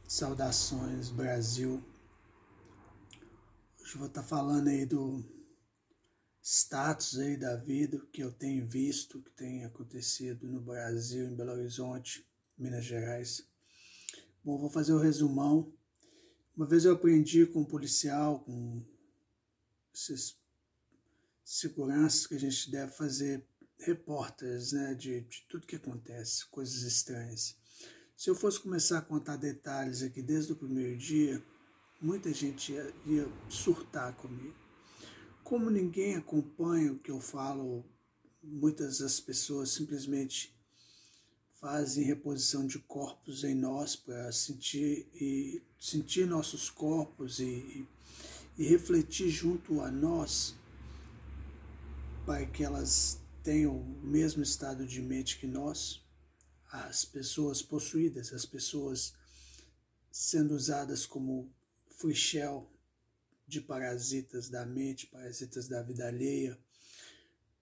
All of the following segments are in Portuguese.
Saudações, Brasil. Hoje eu vou estar falando aí do status aí da vida que eu tenho visto, que tem acontecido no Brasil, em Belo Horizonte, Minas Gerais. Bom, vou fazer o resumão. Uma vez eu aprendi com um policial, com esses seguranças, que a gente deve fazer repórteres, né, de tudo que acontece, coisas estranhas. Se eu fosse começar a contar detalhes aqui desde o primeiro dia, muita gente ia surtar comigo. Como ninguém acompanha o que eu falo, muitas das pessoas simplesmente fazem reposição de corpos em nós para sentir nossos corpos e refletir junto a nós para que elas tenham o mesmo estado de mente que nós. As pessoas possuídas, as pessoas sendo usadas como free shell de parasitas da mente, parasitas da vida alheia,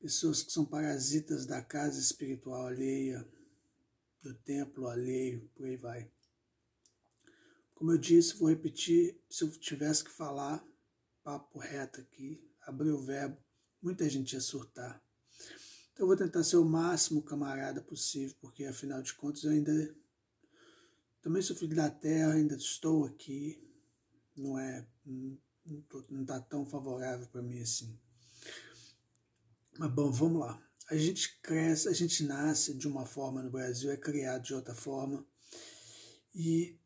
pessoas que são parasitas da casa espiritual alheia, do templo alheio, por aí vai. Como eu disse, vou repetir, se eu tivesse que falar papo reto aqui, abrir o verbo, muita gente ia surtar. Então eu vou tentar ser o máximo camarada possível, porque afinal de contas eu ainda também sou filho da terra, ainda estou aqui, não está tão favorável para mim assim. Mas bom, vamos lá. A gente cresce, a gente nasce de uma forma no Brasil, é criado de outra forma. E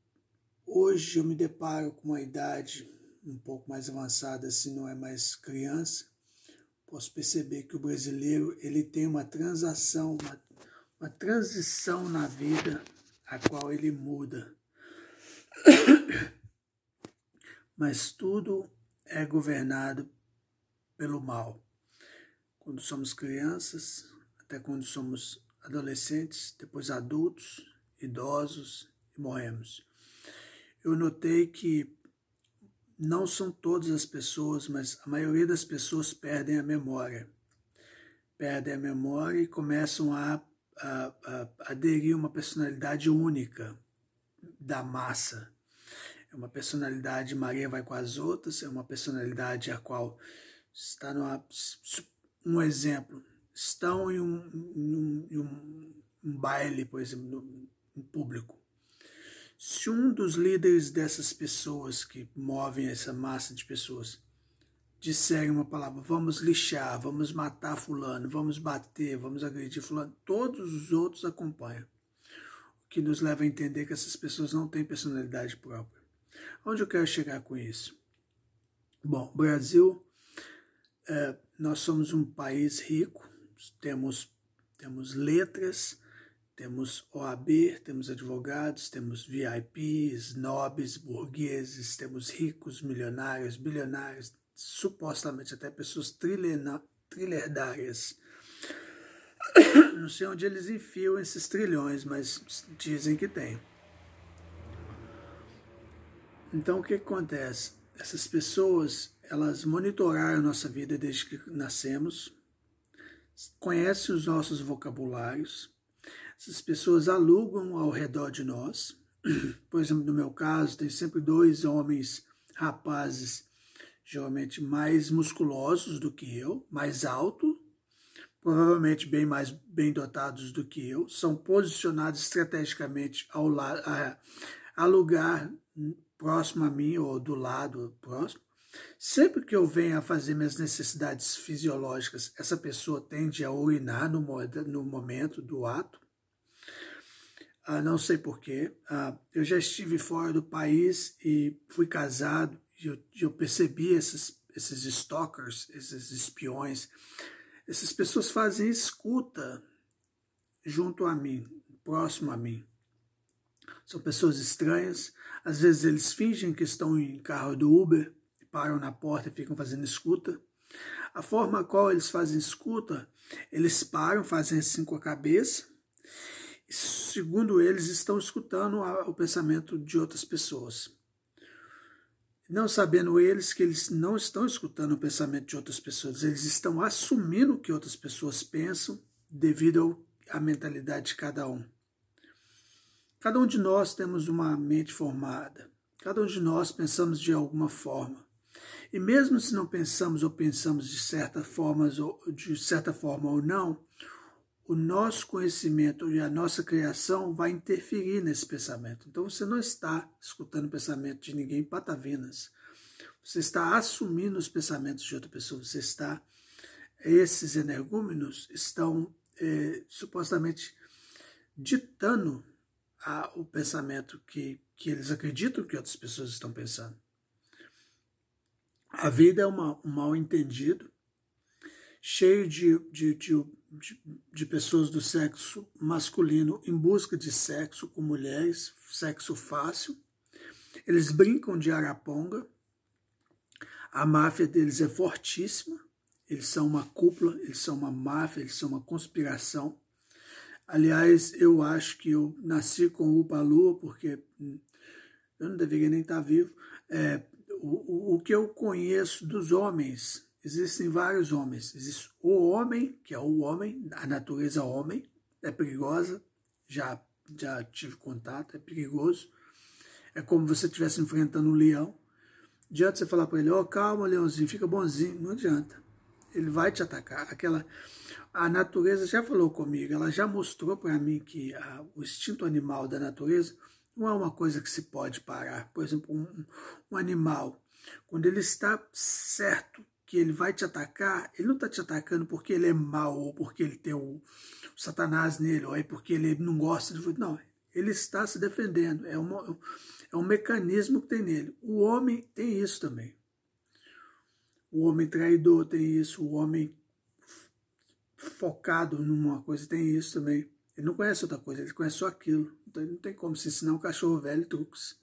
hoje eu me deparo com uma idade um pouco mais avançada, assim, não é mais criança. Posso perceber que o brasileiro ele tem uma transição na vida, a qual ele muda. Mas tudo é governado pelo mal. Quando somos crianças, até quando somos adolescentes, depois adultos, idosos e morremos. Eu notei que não são todas as pessoas, mas a maioria das pessoas perdem a memória. Perdem a memória e começam a aderir a uma personalidade única da massa. É uma personalidade, Maria vai com as outras, é uma personalidade a qual está um exemplo, estão em um baile, por exemplo, em público. Se um dos líderes dessas pessoas que movem essa massa de pessoas disserem uma palavra, vamos lixar, vamos matar fulano, vamos bater, vamos agredir fulano, todos os outros acompanham. O que nos leva a entender que essas pessoas não têm personalidade própria. Onde eu quero chegar com isso? Bom, Brasil, nós somos um país rico, temos letras, temos OAB, temos advogados, temos VIPs, nobres, burgueses, temos ricos, milionários, bilionários, supostamente até pessoas trilhardárias. Não sei onde eles enfiam esses trilhões, mas dizem que tem. Então o que acontece? Essas pessoas, elas monitoraram a nossa vida desde que nascemos, conhecem os nossos vocabulários. Essas pessoas alugam ao redor de nós. Por exemplo, no meu caso, tem sempre 2 homens rapazes, geralmente mais musculosos do que eu, mais altos, provavelmente bem dotados do que eu, são posicionados estrategicamente a lugar próximo a mim ou do lado próximo. Sempre que eu venho a fazer minhas necessidades fisiológicas, essa pessoa tende a urinar no momento do ato. Não sei porquê. Eu já estive fora do país e fui casado e eu percebi esses stalkers, esses espiões. Essas pessoas fazem escuta junto a mim, próximo a mim. São pessoas estranhas. Às vezes eles fingem que estão em carro do Uber, param na porta e ficam fazendo escuta. A forma a qual eles fazem escuta, eles param, fazem assim com a cabeça. Segundo eles, estão escutando o pensamento de outras pessoas. Não sabendo eles que eles não estão escutando o pensamento de outras pessoas, eles estão assumindo o que outras pessoas pensam devido à mentalidade de cada um. Cada um de nós temos uma mente formada. Cada um de nós pensamos de alguma forma. E mesmo se não pensamos ou pensamos de certa forma ou não, o nosso conhecimento e a nossa criação vai interferir nesse pensamento. Então você não está escutando o pensamento de ninguém patavinas. Você está assumindo os pensamentos de outra pessoa. Esses energúmenos estão supostamente ditando o pensamento que eles acreditam que outras pessoas estão pensando. A vida é um mal-entendido, cheio de pessoas do sexo masculino em busca de sexo com mulheres, sexo fácil. Eles brincam de araponga, a máfia deles é fortíssima, eles são uma cúpula, eles são uma máfia, eles são uma conspiração. Aliás, eu acho que eu nasci com o Upa-Lua, porque eu não deveria nem estar vivo. O que eu conheço dos homens, existem vários homens. Existe o homem, que é o homem, a natureza homem, é perigosa, já tive contato, é perigoso. É como se você estivesse enfrentando um leão. Adianta você falar para ele, calma, leãozinho, fica bonzinho. Não adianta. Ele vai te atacar. A natureza já falou comigo, ela já mostrou para mim que o instinto animal da natureza não é uma coisa que se pode parar. Por exemplo, um animal, quando ele está certo que ele vai te atacar, ele não está te atacando porque ele é mau, ou porque ele tem o Satanás nele, ou porque ele não gosta de... Não, ele está se defendendo. É um mecanismo que tem nele. O homem tem isso também. O homem traidor tem isso, o homem focado numa coisa tem isso também. Ele não conhece outra coisa, ele conhece só aquilo. Então ele não tem como se ensinar um cachorro velho truques.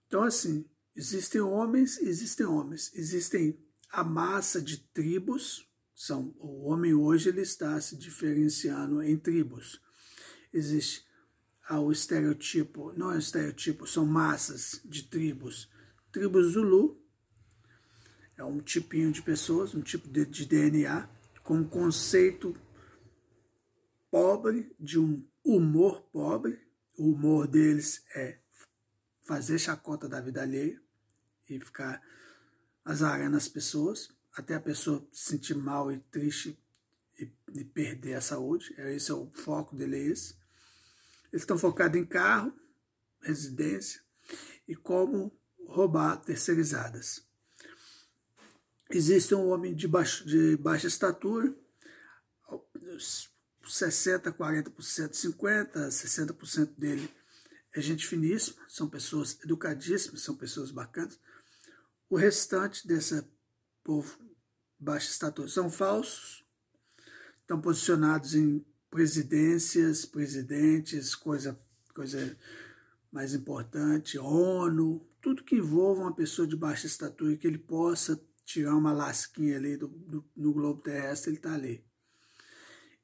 Então assim, existem homens, existem a massa de tribos. O homem hoje ele está se diferenciando em tribos. Existe o estereotipo, não é um estereotipo, são massas de tribos. Tribo Zulu é um tipinho de pessoas, um tipo de DNA, com um conceito pobre, de um humor pobre. O humor deles é fazer chacota da vida alheia e ficar azarando as pessoas, até a pessoa se sentir mal e triste e perder a saúde. Esse é o foco dele, é esse. Eles estão focados em carro, residência e como roubar terceirizadas. Existe um homem de baixa estatura, 60%, 40%, 50%, 60% dele é gente finíssima, são pessoas educadíssimas, são pessoas bacanas. O restante desse povo baixa estatura são falsos, estão posicionados em presidências, presidentes, coisa mais importante, ONU, tudo que envolva uma pessoa de baixa estatura e que ele possa tirar uma lasquinha ali no globo terrestre, ele está ali.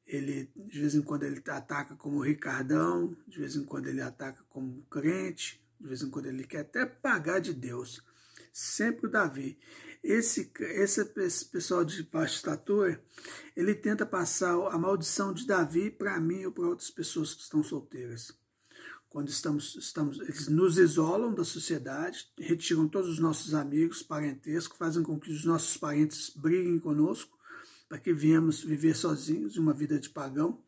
Ele, de vez em quando, ele ataca como Ricardão, de vez em quando ele ataca como crente, de vez em quando ele quer até pagar de Deus. Sempre o Davi. Esse pessoal de baixa estatura, ele tenta passar a maldição de Davi para mim ou para outras pessoas que estão solteiras. Quando eles nos isolam da sociedade, retiram todos os nossos amigos, parentescos, fazem com que os nossos parentes briguem conosco, para que viemos viver sozinhos, uma vida de pagão.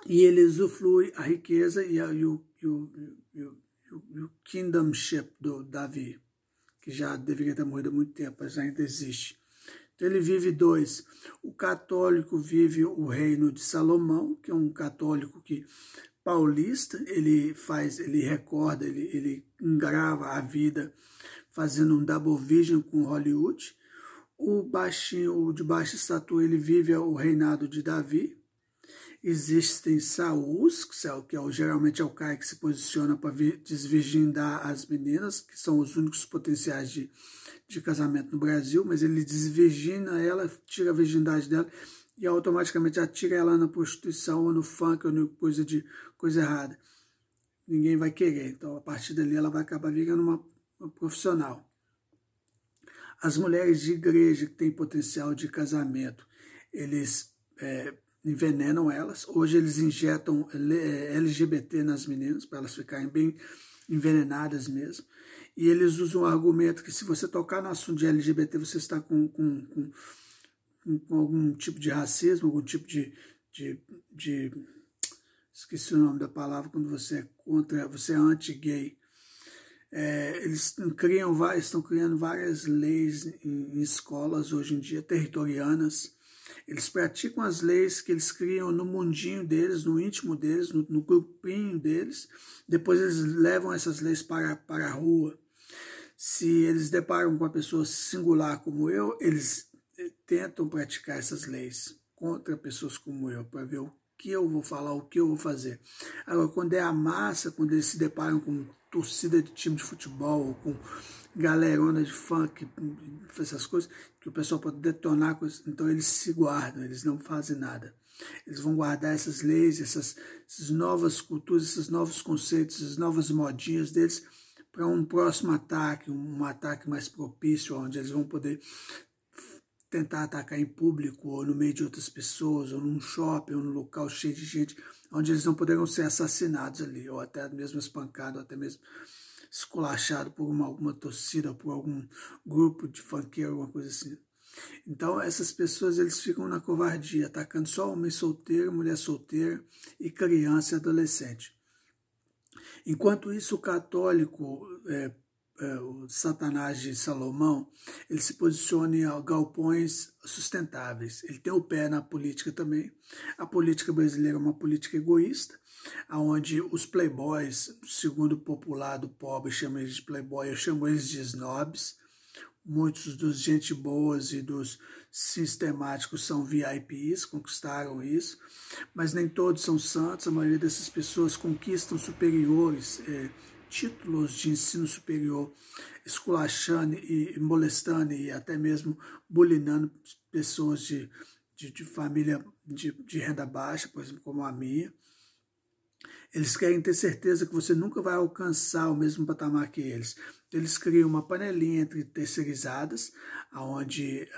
E ele usufrui a riqueza e o kingdomship do Davi, que já deveria ter morrido há muito tempo, mas ainda existe. Então ele vive dois. O católico vive o reino de Salomão, que é um católico que paulista, ele recorda, ele engrava a vida fazendo um double vision com Hollywood. O de baixa estatura, ele vive o reinado de Davi. Existem Saús, que geralmente é o cara que se posiciona para desvirgindar as meninas, que são os únicos potenciais de casamento no Brasil, mas ele desvirgina ela, tira a virgindade dela e automaticamente atira ela na prostituição ou no funk ou no coisa errada. Ninguém vai querer. Então, a partir dali, ela vai acabar virando uma profissional. As mulheres de igreja que têm potencial de casamento, eles envenenam elas. Hoje eles injetam LGBT nas meninas, para elas ficarem bem envenenadas mesmo. E eles usam o argumento que se você tocar no assunto de LGBT, você está com algum tipo de racismo, algum tipo de esqueci o nome da palavra, quando você é contra, você é anti-gay. Eles estão criando várias leis em escolas hoje em dia, territorianas. Eles praticam as leis que eles criam no mundinho deles, no íntimo deles, no grupinho deles. Depois eles levam essas leis para a rua. Se eles deparam com uma pessoa singular como eu, eles tentam praticar essas leis contra pessoas como eu, para ver o que eu vou falar, o que eu vou fazer. Agora, quando é a massa, quando eles se deparam com torcida de time de futebol, ou com galerona de funk, essas coisas, que o pessoal pode detonar, então eles se guardam, eles não fazem nada. Eles vão guardar essas leis, essas novas culturas, esses novos conceitos, essas novas modinhas deles, para um próximo ataque, um ataque mais propício, onde eles vão poder tentar atacar em público, ou no meio de outras pessoas, ou num shopping, ou num local cheio de gente, onde eles não poderão ser assassinados ali, ou até mesmo espancado, ou até mesmo esculachado por alguma torcida, ou por algum grupo de funkeiro, alguma coisa assim. Então essas pessoas, eles ficam na covardia, atacando só homem solteiro, mulher solteira e criança e adolescente. Enquanto isso, o católico, o Satanás de Salomão, ele se posiciona em galpões sustentáveis. Ele tem o pé na política também. A política brasileira é uma política egoísta, onde os playboys, segundo o popular do pobre chama eles de playboy, eu chamo eles de snobs. Muitos dos gente boas e dos sistemáticos são VIPs, conquistaram isso, mas nem todos são santos. A maioria dessas pessoas conquistam superiores, títulos de ensino superior, esculachando e molestando e até mesmo bulinando pessoas de família de renda baixa, por exemplo, como a minha. Eles querem ter certeza que você nunca vai alcançar o mesmo patamar que eles. Eles criam uma panelinha entre terceirizadas, onde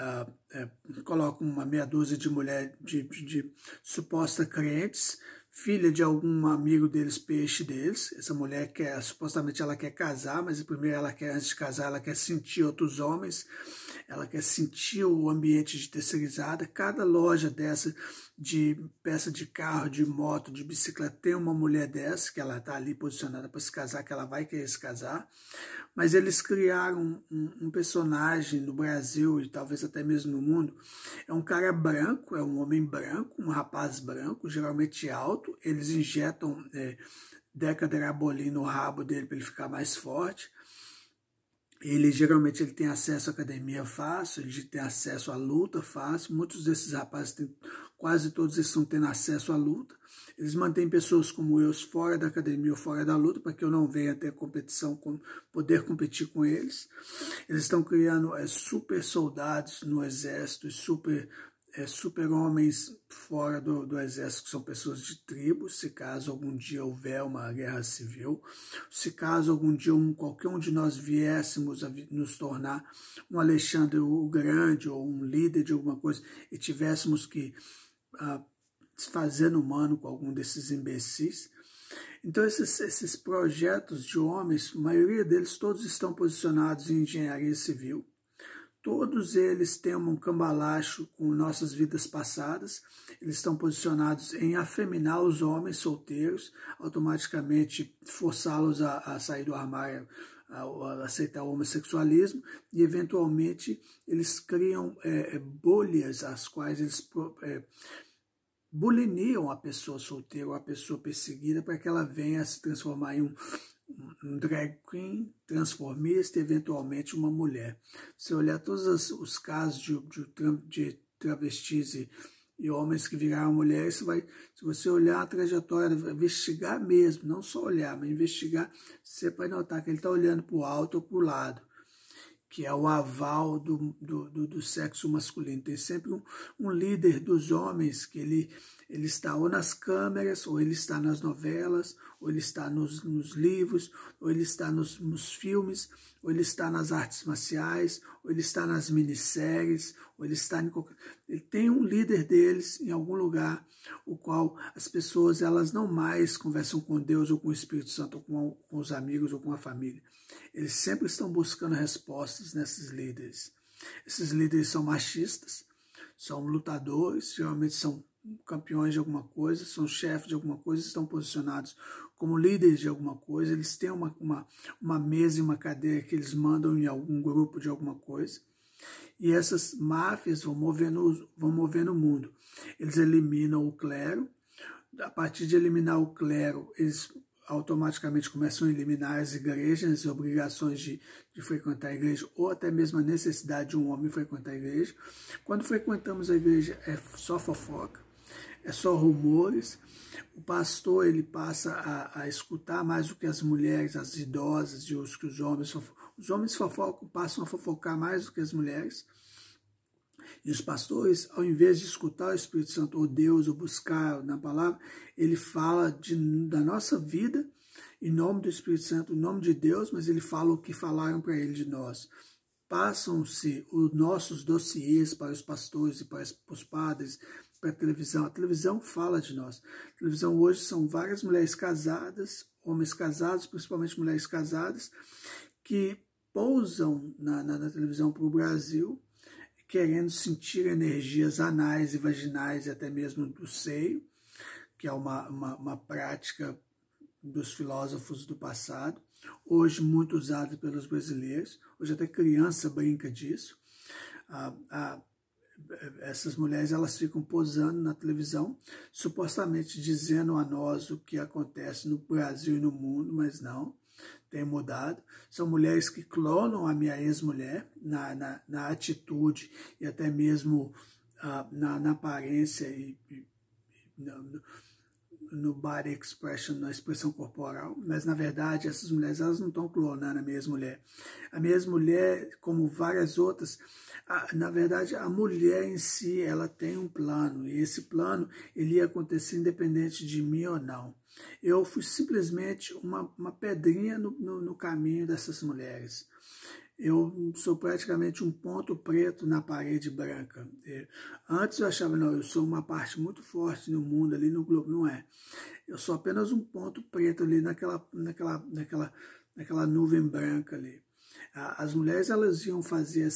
colocam uma meia dúzia de mulheres de supostas crentes, filha de algum amigo deles, peixe deles. Essa mulher supostamente ela quer casar, mas primeiro antes de casar, ela quer sentir outros homens, ela quer sentir o ambiente de terceirizada. Cada loja dessa, de peça de carro, de moto, de bicicleta, tem uma mulher dessa, que ela está ali posicionada para se casar, que ela vai querer se casar. Mas eles criaram um personagem no Brasil e talvez até mesmo no mundo. É um cara branco, é um homem branco, um rapaz branco, geralmente alto. Eles injetam Decaderabolin no rabo dele para ele ficar mais forte. Geralmente ele tem acesso à academia fácil, ele tem acesso à luta fácil. Muitos desses rapazes, quase todos eles estão tendo acesso à luta. Eles mantêm pessoas como eu fora da academia ou fora da luta, para que eu não venha ter competição, poder competir com eles. Eles estão criando super soldados no exército, super homens fora do exército, que são pessoas de tribos, se caso algum dia houver uma guerra civil, se caso algum dia qualquer um de nós viéssemos a nos tornar um Alexandre o Grande ou um líder de alguma coisa e tivéssemos que fazer humano com algum desses imbecis. Então esses projetos de homens, a maioria deles todos estão posicionados em engenharia civil. Todos eles têm um cambalacho com nossas vidas passadas. Eles estão posicionados em afeminar os homens solteiros, automaticamente forçá-los a sair do armário, a aceitar o homossexualismo, e eventualmente eles criam bolhas às quais eles buliniam a pessoa solteira ou a pessoa perseguida para que ela venha a se transformar em um drag queen, transformista e eventualmente uma mulher. Se olhar todos os casos de travestis e homens que viraram mulheres, se você olhar a trajetória, investigar mesmo, não só olhar, mas investigar, você vai notar que ele está olhando para o alto ou para o lado, que é o aval do sexo masculino. Tem sempre um líder dos homens que Ele está ou nas câmeras, ou ele está nas novelas, ou ele está nos livros, ou ele está nos filmes, ou ele está nas artes marciais, ou ele está nas minisséries, ou ele está em qualquer... Ele tem um líder deles em algum lugar, o qual as pessoas elas não mais conversam com Deus ou com o Espírito Santo, ou com os amigos ou com a família. Eles sempre estão buscando respostas nesses líderes. Esses líderes são machistas, são lutadores, geralmente são campeões de alguma coisa, são chefes de alguma coisa, estão posicionados como líderes de alguma coisa, eles têm uma mesa e uma cadeira que eles mandam em algum grupo de alguma coisa, e essas máfias vão movendo o mundo. Eles eliminam o clero, a partir de eliminar o clero, eles automaticamente começam a eliminar as igrejas, as obrigações de frequentar a igreja, ou até mesmo a necessidade de um homem frequentar a igreja. Quando frequentamos a igreja, é só fofoca, é só rumores. O pastor ele passa a escutar mais do que as mulheres, as idosas e os homens. Os homens fofocam, passam a fofocar mais do que as mulheres. E os pastores, ao invés de escutar o Espírito Santo, ou Deus, ou buscar na palavra, ele fala da nossa vida, em nome do Espírito Santo, em nome de Deus, mas ele fala o que falaram para ele de nós. Passam-se os nossos dossiês para os pastores e para os padres, para a televisão. A televisão fala de nós. A televisão hoje são várias mulheres casadas, homens casados, principalmente mulheres casadas, que pousam na televisão para o Brasil, querendo sentir energias anais e vaginais e até mesmo do seio, que é uma prática dos filósofos do passado, hoje muito usada pelos brasileiros, hoje até criança brinca disso. Essas mulheres elas ficam posando na televisão, supostamente dizendo a nós o que acontece no Brasil e no mundo, mas não. Tem mudado, são mulheres que clonam a minha ex-mulher na atitude e até mesmo na aparência e no body expression, na expressão corporal, mas na verdade essas mulheres elas não estão clonando a minha ex-mulher. A minha ex-mulher, como várias outras, na verdade a mulher em si ela tem um plano, e esse plano ele ia acontecer independente de mim ou não. Eu fui simplesmente uma pedrinha no caminho dessas mulheres. Eu sou praticamente um ponto preto na parede branca. Antes eu achava, não, eu sou uma parte muito forte no mundo, ali no globo. Não é. Eu sou apenas um ponto preto ali naquela nuvem branca ali. As mulheres elas iam fazer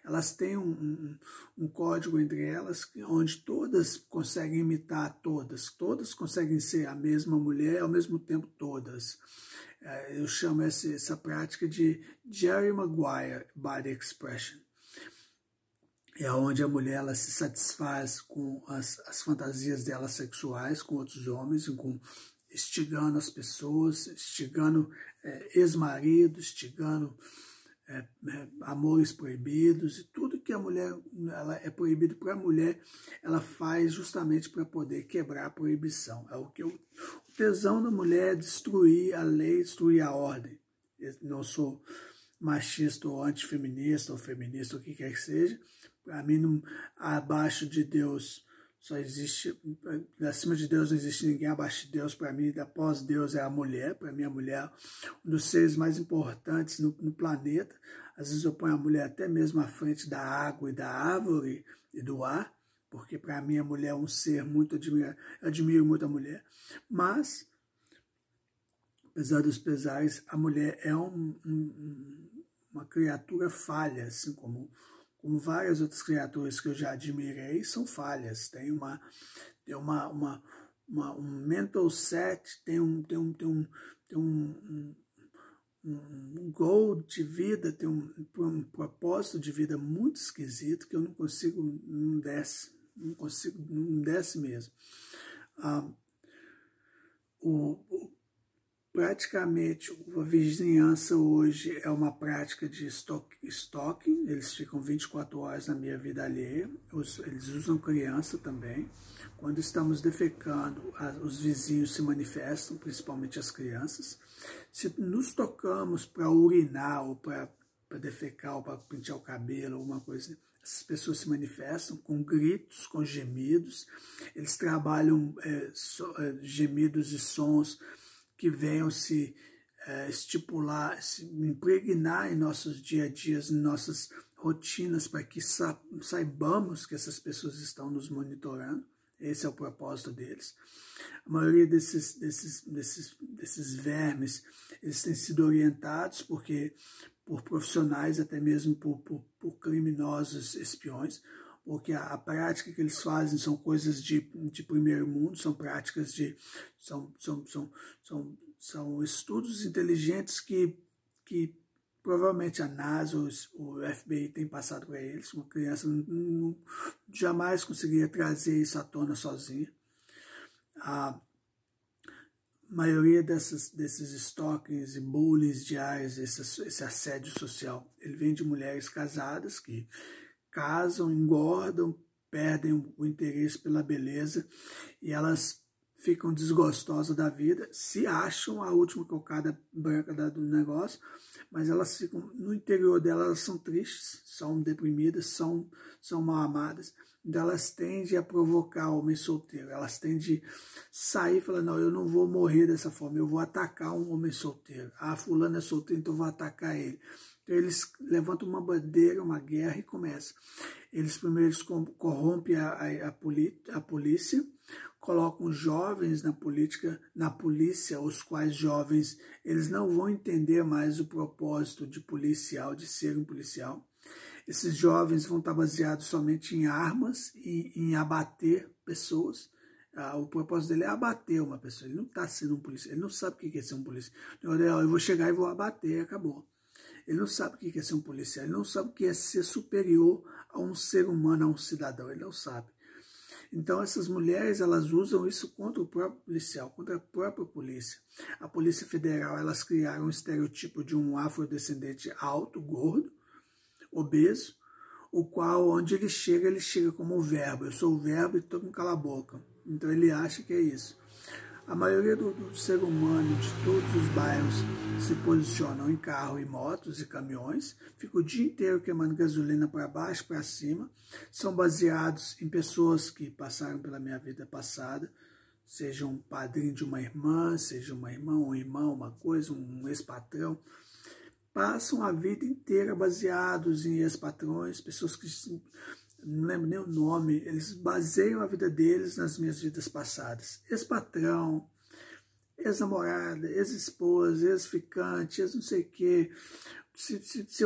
elas têm um código entre elas, onde todas conseguem imitar todas conseguem ser a mesma mulher, ao mesmo tempo todas. Eu chamo essa prática de Jerry Maguire Body Expression. É onde a mulher ela se satisfaz com as fantasias dela sexuais com outros homens, instigando as pessoas, instigando ex-marido, instigando amores proibidos, e tudo que a mulher ela é proibido para a mulher, ela faz justamente para poder quebrar a proibição. É o tesão da mulher é destruir a lei, destruir a ordem. Eu não sou machista ou antifeminista ou feminista, o que quer que seja. Para mim, abaixo de Deus só existe, acima de Deus não existe ninguém, abaixo de Deus, para mim, após Deus é a mulher. Para mim a mulher é um dos seres mais importantes no planeta. Às vezes eu ponho a mulher até mesmo à frente da água e da árvore e do ar, porque para mim a mulher é um ser muito admirável, eu admiro muito a mulher. Mas, apesar dos pesares, a mulher é uma criatura falha, assim como várias outras criaturas que eu já admirei, são falhas. Tem um mental set, tem um goal de vida, tem um propósito de vida muito esquisito que eu não consigo, não desce mesmo. Praticamente, a vizinhança hoje é uma prática de stalking, eles ficam 24 horas na minha vida alheia, eles usam criança também. Quando estamos defecando, os vizinhos se manifestam, principalmente as crianças. Se nos tocamos para urinar ou para defecar ou para pentear o cabelo, alguma coisa, essas pessoas se manifestam com gritos, com gemidos, eles trabalham gemidos e sons que venham se estipular, se impregnar em nossos dia a dias, em nossas rotinas, para que saibamos que essas pessoas estão nos monitorando. Esse é o propósito deles. A maioria desses vermes, eles têm sido orientados por profissionais, até mesmo por criminosos espiões, porque a prática que eles fazem são coisas de primeiro mundo, são práticas são estudos inteligentes que provavelmente a NASA ou o FBI tem passado para eles. Uma criança jamais conseguiria trazer isso à tona sozinha. A maioria desses stalkings e bullies diários, esse assédio social, ele vem de mulheres casadas que casam, engordam, perdem o interesse pela beleza e elas ficam desgostosas da vida, se acham a última cocada branca do negócio, mas elas ficam, no interior delas, elas são tristes, são deprimidas, são mal amadas, então elas tendem a provocar o homem solteiro, elas tendem a sair e falar, não, eu não vou morrer dessa forma, eu vou atacar um homem solteiro, fulano é solteiro, então eu vou atacar ele. Então eles levantam uma bandeira, uma guerra e começam. Eles primeiro corrompem a polícia, colocam jovens na polícia, os quais jovens, eles não vão entender mais o propósito de policial, de ser um policial. Esses jovens vão estar baseados somente em armas e em abater pessoas. O propósito dele é abater uma pessoa, ele não está sendo um policial, ele não sabe o que é ser um policial. Eu vou chegar e vou abater, acabou. Ele não sabe o que é ser um policial, ele não sabe o que é ser superior a um ser humano, a um cidadão, ele não sabe. Então essas mulheres, elas usam isso contra o próprio policial, contra a própria polícia. A Polícia Federal, elas criaram um estereotipo de um afrodescendente alto, gordo, obeso, o qual, onde ele chega como um verbo. Eu sou o verbo e todo mundo cala a boca. Então ele acha que é isso. A maioria do ser humano de todos os bairros se posicionam em carro e motos e caminhões, ficam o dia inteiro queimando gasolina para baixo, para cima, são baseados em pessoas que passaram pela minha vida passada, seja um padrinho de uma irmã, seja uma irmã, um irmão, uma coisa, um ex-patrão, passam a vida inteira baseados em ex-patrões, pessoas que não lembro nem o nome, eles baseiam a vida deles nas minhas vidas passadas. Ex-patrão, ex-namorada, ex-esposa, ex-ficante, ex não sei o quê. Se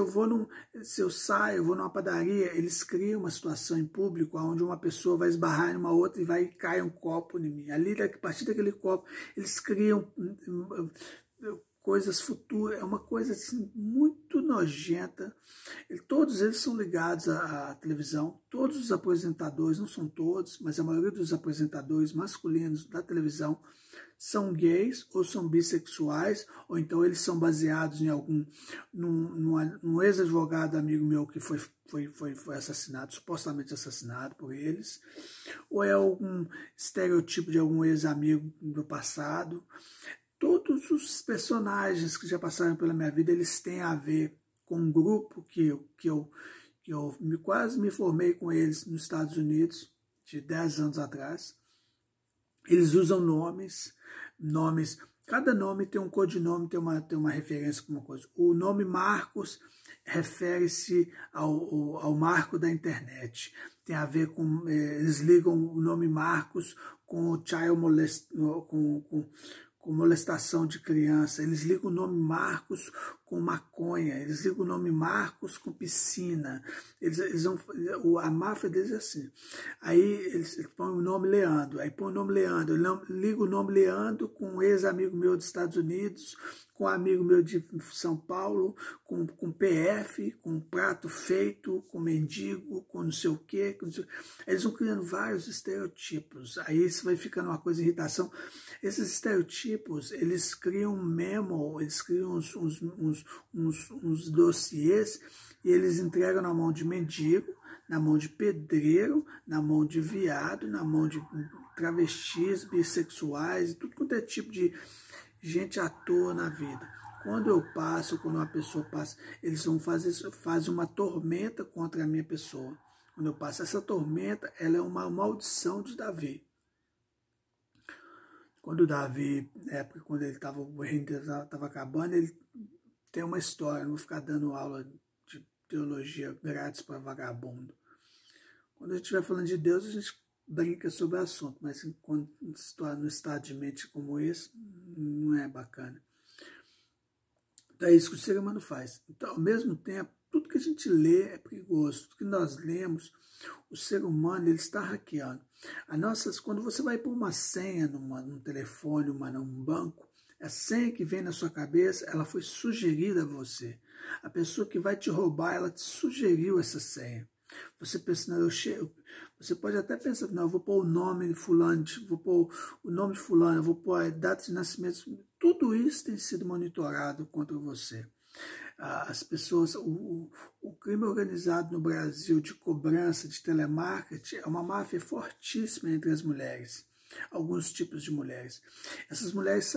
eu saio, eu vou numa padaria, eles criam uma situação em público onde uma pessoa vai esbarrar em uma outra e vai cair um copo em mim. Ali, a partir daquele copo, eles criam coisas futuras, é uma coisa assim, muito nojenta. Todos eles são ligados à televisão, todos os apresentadores, não são todos, mas a maioria dos apresentadores masculinos da televisão são gays ou são bissexuais, ou então eles são baseados em num ex-advogado amigo meu que foi assassinado, supostamente assassinado por eles, ou é algum estereotipo de algum ex-amigo do passado. Todos os personagens que já passaram pela minha vida, eles têm a ver com um grupo que eu quase me formei com eles nos Estados Unidos, de 10 anos atrás. Eles usam nomes, cada nome tem um codinome, tem uma referência com uma coisa. O nome Marcos refere-se ao marco da internet. Tem a ver com, eles ligam o nome Marcos com o child com molestação de criança, eles ligam o nome Marcos com maconha, eles ligam o nome Marcos com piscina, a máfia deles é assim. Aí eles põem o nome Leandro, aí põe o nome Leandro, liga o nome Leandro com um ex-amigo meu dos Estados Unidos, com um amigo meu de São Paulo, com PF, com prato feito, com mendigo, com não sei o quê. Eles vão criando vários estereotipos. Aí isso vai ficando uma coisa de irritação. Esses estereotipos, eles criam um memo, eles criam uns dossiês e eles entregam na mão de mendigo, na mão de pedreiro, na mão de viado, na mão de travestis, bissexuais, tudo quanto é tipo de gente à toa na vida. Quando eu passo, quando uma pessoa passa, eles vão fazem uma tormenta contra a minha pessoa. quando eu passo. Essa tormenta, ela é uma maldição de Davi. Quando Davi, na época, quando o reino estava acabando, ele tem uma história, não vou ficar dando aula de teologia grátis para vagabundo. Quando a gente estiver falando de Deus, a gente brinca sobre o assunto, mas quando no estado de mente como esse, não é bacana. Então é isso que o ser humano faz. Então, ao mesmo tempo, tudo que a gente lê é perigoso, tudo que nós lemos, o ser humano ele está hackeando. Quando você vai pôr uma senha num telefone, num banco, a senha que vem na sua cabeça, ela foi sugerida a você. A pessoa que vai te roubar, ela te sugeriu essa senha. Você pensa, não, você pode até pensar, não, eu vou pôr o nome de fulano, vou pôr o nome de fulano, eu vou pôr a data de nascimento. Tudo isso tem sido monitorado contra você. As pessoas, o crime organizado no Brasil de cobrança, de telemarketing, é uma máfia fortíssima entre as mulheres, alguns tipos de mulheres. Essas mulheres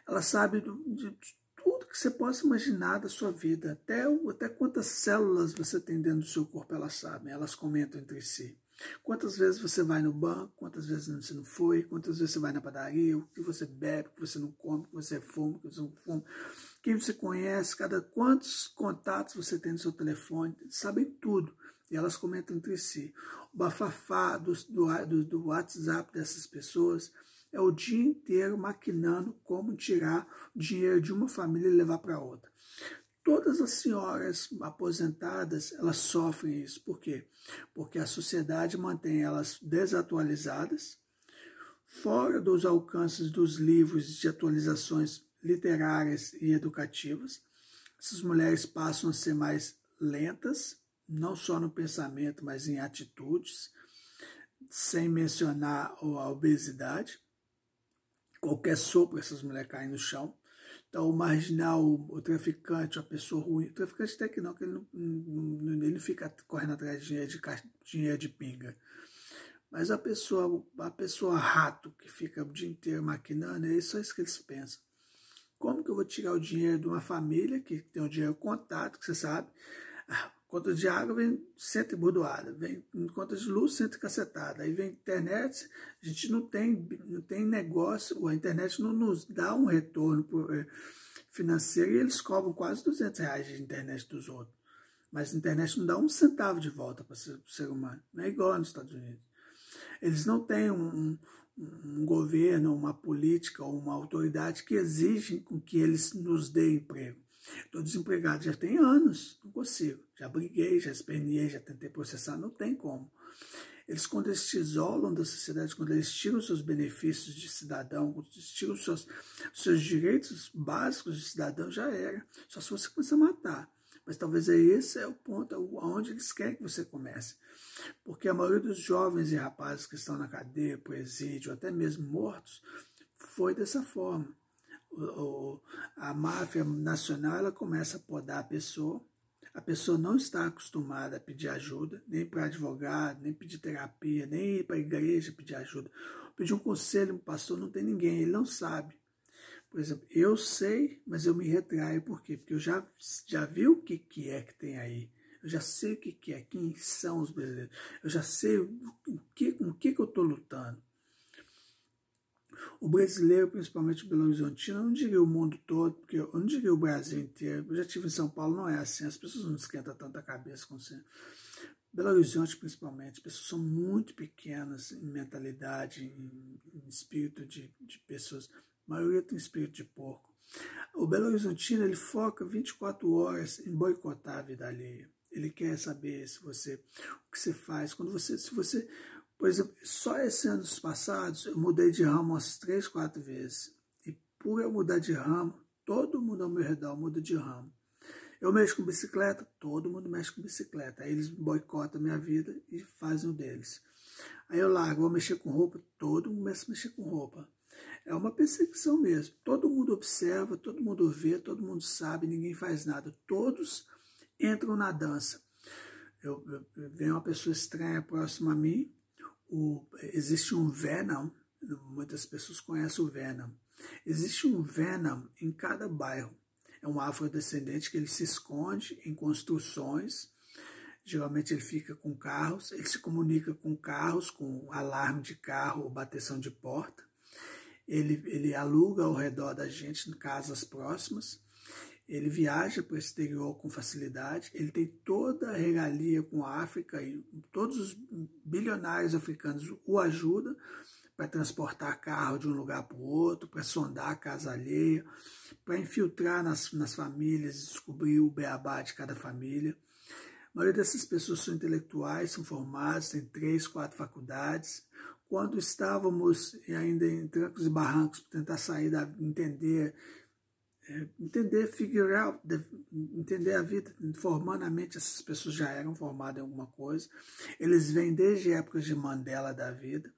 elas sabem de tudo que você possa imaginar da sua vida, até quantas células você tem dentro do seu corpo, elas sabem, elas comentam entre si. Quantas vezes você vai no banco, quantas vezes você não foi, quantas vezes você vai na padaria, o que você bebe, o que você não come, o que você fuma, o que você não fuma, quem você conhece, quantos contatos você tem no seu telefone, sabem tudo. E elas comentam entre si. O bafafá do WhatsApp dessas pessoas é o dia inteiro maquinando como tirar o dinheiro de uma família e levar para outra. Todas as senhoras aposentadas, elas sofrem isso. Por quê? Porque a sociedade mantém elas desatualizadas, fora dos alcances dos livros de atualizações literárias e educativas. Essas mulheres passam a ser mais lentas, não só no pensamento, mas em atitudes, sem mencionar a obesidade. Qualquer sopro, essas mulheres caem no chão. Então, o marginal, o traficante, a pessoa ruim, o traficante até que não, que ele não fica correndo atrás de dinheiro de pinga. Mas a pessoa rato, que fica o dia inteiro maquinando, é só isso que eles pensam. Como que eu vou tirar o dinheiro de uma família que tem o dinheiro contado, que você sabe, conta de água vem sempre bordoada, vem conta de luz sempre cacetada, aí vem internet, a gente não tem negócio, a internet não nos dá um retorno financeiro e eles cobram quase R$200 de internet dos outros, mas a internet não dá um centavo de volta para o ser humano, não é igual nos Estados Unidos. Eles não têm um governo, uma política ou uma autoridade que exigem com que eles nos deem emprego. Estou desempregado já tem anos, não consigo. Já briguei, já esperneei, já tentei processar, não tem como. Eles, quando eles te isolam da sociedade, quando eles tiram seus benefícios de cidadão, quando eles tiram seus direitos básicos de cidadão, já era. Só se você começar a matar. Mas talvez esse é o ponto onde eles querem que você comece. Porque a maioria dos jovens e rapazes que estão na cadeia, presídio, até mesmo mortos, foi dessa forma. A máfia nacional ela começa a podar a pessoa não está acostumada a pedir ajuda, nem para advogado, nem pedir terapia, nem ir para a igreja pedir ajuda. Pedir um conselho, um pastor, não tem ninguém, ele não sabe. Por exemplo, eu sei, mas eu me retraio. Por quê? Porque eu já vi o que é que tem aí. Eu já sei o que é, quem são os brasileiros. Eu já sei com o que eu estou lutando. O brasileiro, principalmente o Belo Horizontino, eu não diria o mundo todo, porque eu não diria o Brasil inteiro. Eu já estive em São Paulo, não é assim. As pessoas não esquentam tanto a cabeça com você. Belo Horizonte, principalmente, as pessoas são muito pequenas em mentalidade, em espírito de pessoas. A maioria tem espírito de porco. O Belo Horizontino, ele foca 24 horas em boicotar a vida alheia. Ele quer saber o que você faz. Se você, por exemplo, só esses anos passados, eu mudei de ramo umas 3, 4 vezes. E por eu mudar de ramo, todo mundo ao meu redor muda de ramo. Eu mexo com bicicleta, todo mundo mexe com bicicleta. Aí eles boicotam a minha vida e fazem o deles. Aí eu largo, vou mexer com roupa, todo mundo começa a mexer com roupa. É uma perseguição mesmo. Todo mundo observa, todo mundo vê, todo mundo sabe, ninguém faz nada. Todos entram na dança. Vem uma pessoa estranha próxima a mim, existe um Venom, muitas pessoas conhecem o Venom. Existe um Venom em cada bairro. É um afrodescendente que ele se esconde em construções, Geralmente ele fica com carros, ele se comunica com carros, com alarme de carro ou bateção de porta. Ele aluga ao redor da gente em casas próximas. Ele viaja para o exterior com facilidade. Ele tem toda a regalia com a África e todos os bilionários africanos o ajudam para transportar carro de um lugar para o outro, para sondar a casa alheia, para infiltrar nas famílias, descobrir o beabá de cada família. A maioria dessas pessoas são intelectuais, são formadas, têm 3, 4 faculdades. Quando estávamos ainda em trancos e barrancos para tentar sair, figure out, entender a vida, formando a mente, essas pessoas já eram formadas em alguma coisa. Eles vêm desde épocas de Mandela da vida.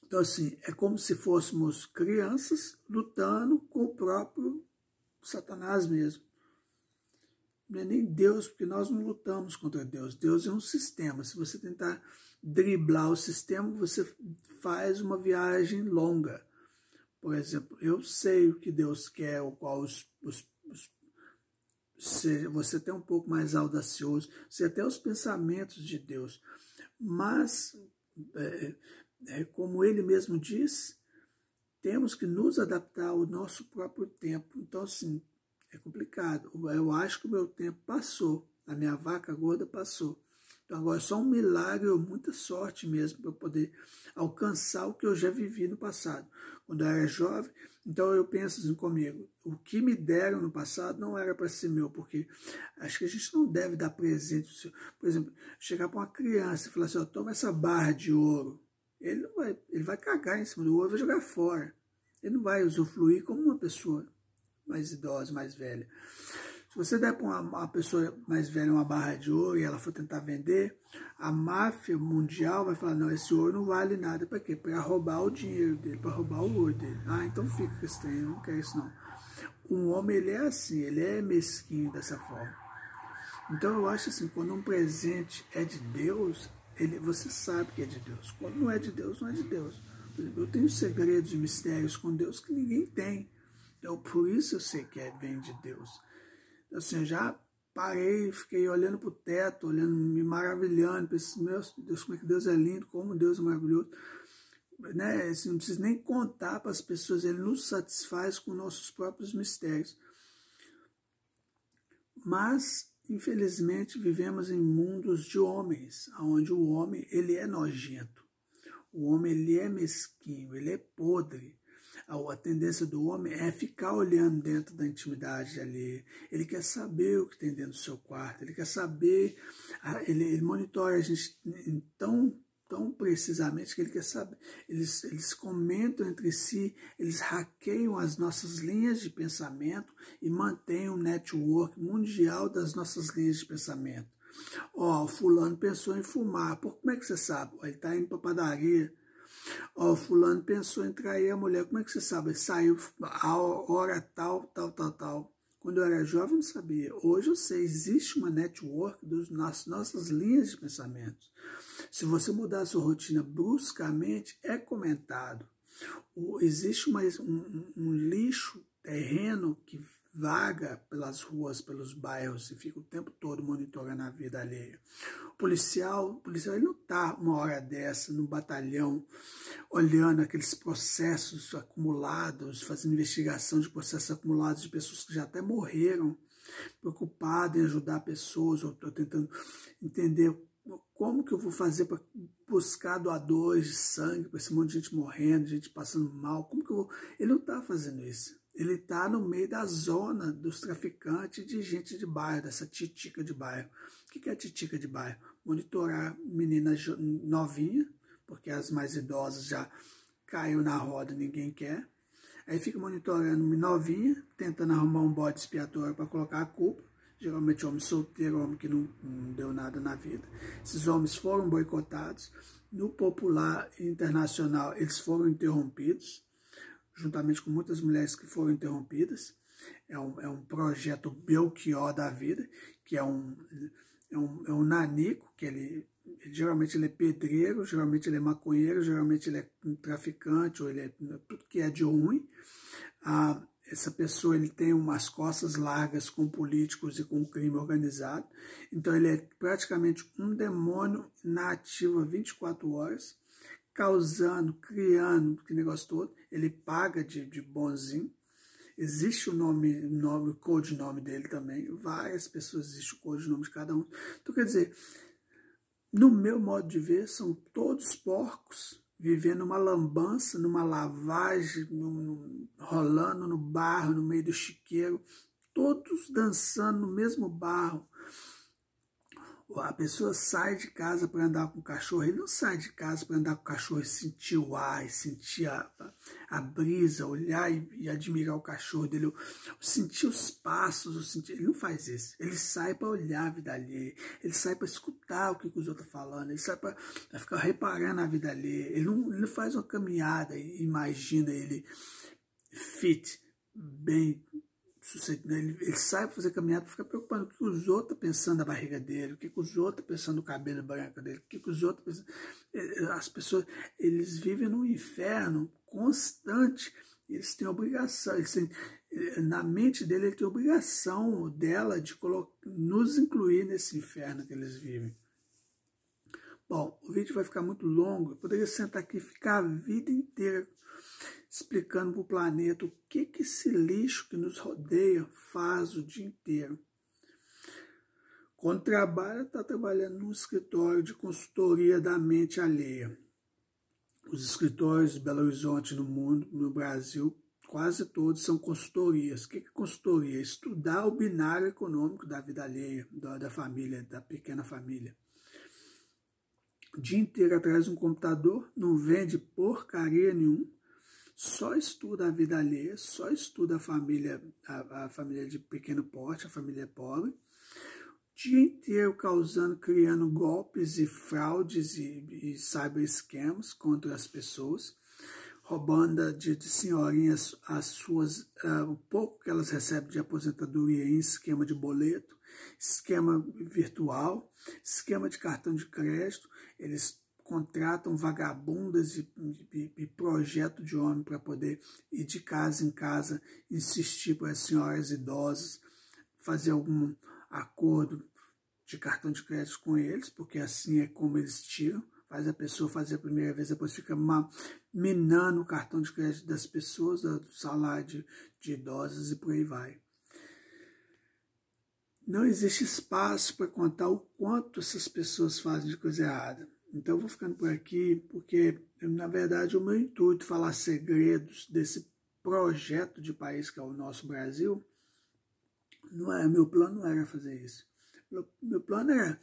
Então, assim, é como se fôssemos crianças lutando com o próprio Satanás mesmo. Não é nem Deus, porque nós não lutamos contra Deus. Deus é um sistema. Se você tentar driblar o sistema, você faz uma viagem longa. Por exemplo, eu sei o que Deus quer, o qual você tem um pouco mais audacioso, você até os pensamentos de Deus. Mas, como ele mesmo diz, temos que nos adaptar ao nosso próprio tempo. Então, assim, é complicado. Eu acho que o meu tempo passou, a minha vaca gorda passou. Então, agora é só um milagre ou muita sorte mesmo para eu poder alcançar o que eu já vivi no passado. Quando eu era jovem, então eu penso assim comigo, o que me deram no passado não era para ser meu, porque acho que a gente não deve dar presente. Por exemplo, chegar para uma criança e falar assim, toma essa barra de ouro. Ele vai cagar em cima do ouro e vai jogar fora. Ele não vai usufruir como uma pessoa mais idosa, mais velha. Se você der para uma pessoa mais velha uma barra de ouro e ela for tentar vender, a máfia mundial vai falar, não, esse ouro não vale nada. Para quê? Para roubar o dinheiro dele, para roubar o ouro dele. Ah, então fica com esse trem, eu não quero isso não. Um homem, ele é assim, ele é mesquinho dessa forma. Então eu acho assim, quando um presente é de Deus, você sabe que é de Deus. Quando não é de Deus, não é de Deus. Por exemplo, eu tenho segredos e mistérios com Deus que ninguém tem. Então por isso eu sei que vem de Deus. Assim, eu já parei, fiquei olhando para o teto, olhando, me maravilhando, pensei, meu Deus, como é que Deus é lindo, como Deus é maravilhoso. Né? Assim, não preciso nem contar para as pessoas, ele nos satisfaz com nossos próprios mistérios. Mas, infelizmente, vivemos em mundos de homens, onde o homem ele é nojento, o homem ele é mesquinho, ele é podre. A tendência do homem é ficar olhando dentro da intimidade ali. Ele quer saber o que tem dentro do seu quarto, ele quer saber, ele monitora a gente tão precisamente que ele quer saber. Eles comentam entre si, eles hackeiam as nossas linhas de pensamento e mantêm um network mundial das nossas linhas de pensamento. Ó, fulano pensou em fumar. Como é que você sabe? Ele está indo para a padaria. Ó, fulano pensou em trair a mulher. Como é que você sabe? Ele saiu a hora tal. Quando eu era jovem, eu não sabia. Hoje eu sei, existe uma network das nossas linhas de pensamento. Se você mudar a sua rotina bruscamente, é comentado. Existe um lixo terreno que vaga pelas ruas, pelos bairros e fica o tempo todo monitorando a vida alheia. O policial ele não está uma hora dessa no batalhão olhando aqueles processos acumulados, fazendo investigação de processos acumulados de pessoas que já até morreram, preocupado em ajudar pessoas, ou estou tentando entender como que eu vou fazer para buscar doadores de sangue para esse monte de gente morrendo, gente passando mal, como que eu vou... Ele não está fazendo isso. Ele está no meio da zona dos traficantes de gente de bairro, dessa titica de bairro. O que é a titica de bairro? Monitorar menina novinha, porque as mais idosas já caiu na roda e ninguém quer. Aí fica monitorando novinha, tentando arrumar um bode expiatório para colocar a culpa. Geralmente homem solteiro, homem que não deu nada na vida. Esses homens foram boicotados. No popular internacional, eles foram interrompidos, juntamente com muitas mulheres que foram interrompidas. É um projeto Belchior da vida, que é um nanico, que geralmente ele é pedreiro, geralmente ele é maconheiro, geralmente ele é traficante, ou ele é tudo que é de ruim. essa pessoa ele tem umas costas largas com políticos e com crime organizado, então ele é praticamente um demônio na ativa 24 horas, causando, criando, que negócio todo, ele paga de bonzinho. Existe o codinome dele também, várias pessoas, existe o codinome de cada um. Então, quer dizer, no meu modo de ver, são todos porcos, vivendo numa lambança, numa lavagem, rolando no barro, no meio do chiqueiro, todos dançando no mesmo barro. A pessoa sai de casa para andar com o cachorro, ele não sai de casa para andar com o cachorro e sentir o ar, sentir a brisa, olhar e admirar o cachorro dele, sentir os passos, ele não faz isso. Ele sai para olhar a vida alheia, ele sai para escutar o que os outros estão falando, ele sai para ficar reparando a vida alheia, ele não faz uma caminhada e imagina ele fit, bem sucedido. Ele sai para fazer caminhada para ficar preocupado com o que os outros estão pensando da barriga dele, o que os outros estão pensando do cabelo branco dele, o que os outros pensam. As pessoas, eles vivem num inferno constante, eles têm obrigação, na mente dele ele tem obrigação dela de nos incluir nesse inferno que eles vivem. Bom, o vídeo vai ficar muito longo, eu poderia sentar aqui e ficar a vida inteira explicando para o planeta o que esse lixo que nos rodeia faz o dia inteiro. Quando trabalha, está trabalhando num escritório de consultoria da mente alheia. Os escritórios de Belo Horizonte no mundo, no Brasil, quase todos são consultorias. O que é consultoria? Estudar o binário econômico da vida alheia, da família, da pequena família. O dia inteiro atrás de um computador, não vende porcaria nenhuma, só estuda a vida alheia, só estuda a família de pequeno porte, a família pobre, o dia inteiro criando golpes e fraudes e cyber esquemas contra as pessoas, roubando de senhorinhas o pouco que elas recebem de aposentadoria em esquema de boleto, esquema virtual, esquema de cartão de crédito. Eles contratam vagabundas e projeto de homem para poder ir de casa em casa, insistir para as senhoras idosas, fazer algum acordo de cartão de crédito com eles, porque assim é como eles tiram, faz a pessoa fazer a primeira vez, depois fica minando o cartão de crédito das pessoas, do salário de idosas e por aí vai. Não existe espaço para contar o quanto essas pessoas fazem de coisa errada. Então eu vou ficando por aqui, porque na verdade o meu intuito é falar segredos desse projeto de país que é o nosso Brasil. Meu plano não era fazer isso. Meu plano era,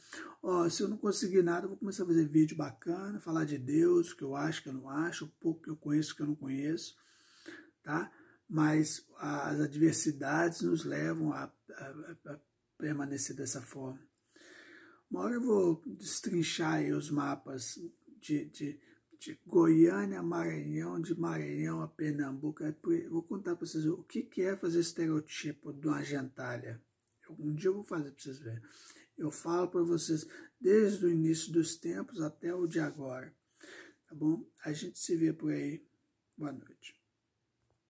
se eu não conseguir nada, eu vou começar a fazer vídeo bacana, falar de Deus, o que eu acho, que eu não acho, o pouco que eu conheço, que eu não conheço, tá? Mas as adversidades nos levam a permanecer dessa forma. Uma hora eu vou destrinchar aí os mapas de Goiânia a Maranhão, de Maranhão a Pernambuco. Eu vou contar para vocês o que é fazer estereotipo de uma gentalha. Um dia eu vou fazer para vocês verem. Eu falo para vocês desde o início dos tempos até o de agora. Tá bom? A gente se vê por aí. Boa noite.